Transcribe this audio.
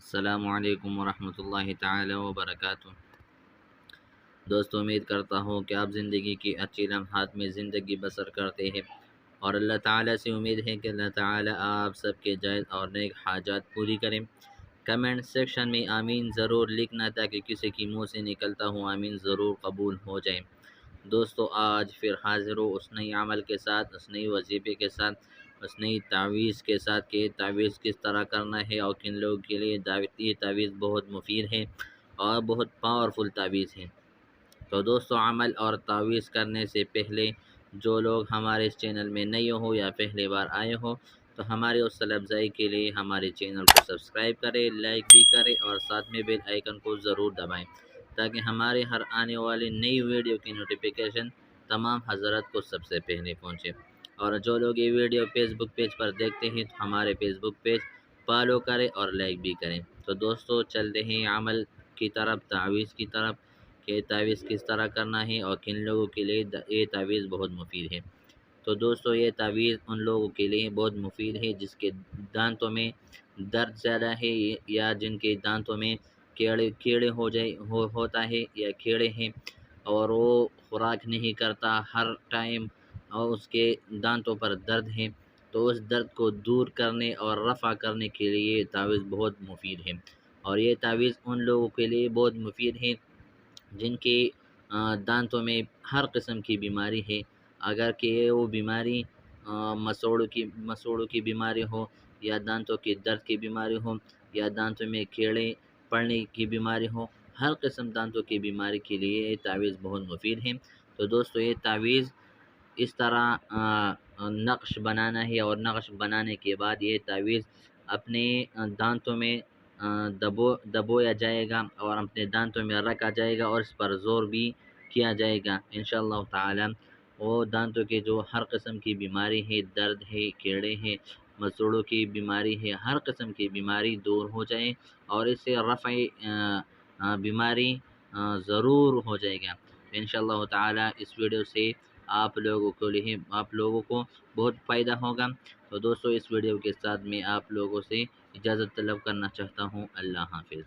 السلام علیکم ورحمۃ اللہ تعالی وبرکاتہ۔ دوستو، امید کرتا ہوں کہ آپ زندگی کی اچھی لمحات میں زندگی بسر کرتے ہیں، اور اللہ تعالیٰ سے امید ہے کہ اللہ تعالیٰ آپ سب کے جائز اور نیک حاجات پوری کریں۔ کمنٹ سیکشن میں آمین ضرور لکھنا تاکہ کسی کی منہ سے نکلتا ہوں آمین ضرور قبول ہو جائے۔ دوستو، آج پھر حاضر ہو اس نئی عمل کے ساتھ، اس نئی وظیفے کے ساتھ، اس نئی تعویذ کے ساتھ کہ تعویذ کس طرح کرنا ہے اور کن لوگوں کے لیے یہ تعویذ بہت مفید ہے اور بہت پاورفل تعویذ ہے۔ تو دوستو، عمل اور تعویذ کرنے سے پہلے جو لوگ ہمارے اس چینل میں نئے ہو یا پہلی بار آئے ہو تو ہماری حوصلہ افزائی کے لیے ہمارے چینل کو سبسکرائب کریں، لائک بھی کریں اور ساتھ میں بیل آئیکن کو ضرور دبائیں تاکہ ہمارے ہر آنے والی نئی ویڈیو کی نوٹیفیکیشن تمام حضرات کو سب سے پہلے پہنچے۔ اور جو لوگ یہ ویڈیو فیس بک پیج پر دیکھتے ہیں تو ہمارے فیس بک پیج فالو کریں اور لائک بھی کریں۔ تو دوستو، چلتے ہیں عمل کی طرف، تعویذ کی طرف کہ تعویذ کس طرح کرنا ہے اور کن لوگوں کے لیے یہ تعویذ بہت مفید ہے۔ تو دوستو، یہ تعویذ ان لوگوں کے لیے بہت مفید ہے جس کے دانتوں میں درد زیادہ ہے یا جن کے دانتوں میں کیڑے ہوتا ہے یا کیڑے ہیں اور وہ خوراک نہیں کرتا ہر ٹائم اور اس کے دانتوں پر درد ہے، تو اس درد کو دور کرنے اور رفع کرنے کے لیے یہ تعویذ بہت مفید ہے۔ اور یہ تعویذ ان لوگوں کے لیے بہت مفید ہے جن کے دانتوں میں ہر قسم کی بیماری ہے، اگر کہ وہ بیماری مسوڑوں کی بیماری ہو یا دانتوں کے درد کی بیماری ہو یا دانتوں میں کیڑے پڑنے کی بیماری ہو، ہر قسم دانتوں کی بیماری کے لیے یہ تعویذ بہت مفید ہے۔ تو دوستو، یہ تعویذ اس طرح نقش بنانا ہے اور نقش بنانے کے بعد یہ تعویذ اپنے دانتوں میں دبویا جائے گا اور اپنے دانتوں میں رکھا جائے گا اور اس پر زور بھی کیا جائے گا انشاءاللہ تعالی۔ وہ دانتوں کے جو ہر قسم کی بیماری ہے، درد ہے، کیڑے ہیں، مسوڑوں کی بیماری ہے، ہر قسم کی بیماری دور ہو جائے اور اس سے رفع بیماری ضرور ہو جائے گا انشاءاللہ تعالی۔ اس ویڈیو سے آپ لوگوں کو بہت فائدہ ہوگا۔ تو دوستو، اس ویڈیو کے ساتھ میں آپ لوگوں سے اجازت طلب کرنا چاہتا ہوں۔ اللہ حافظ۔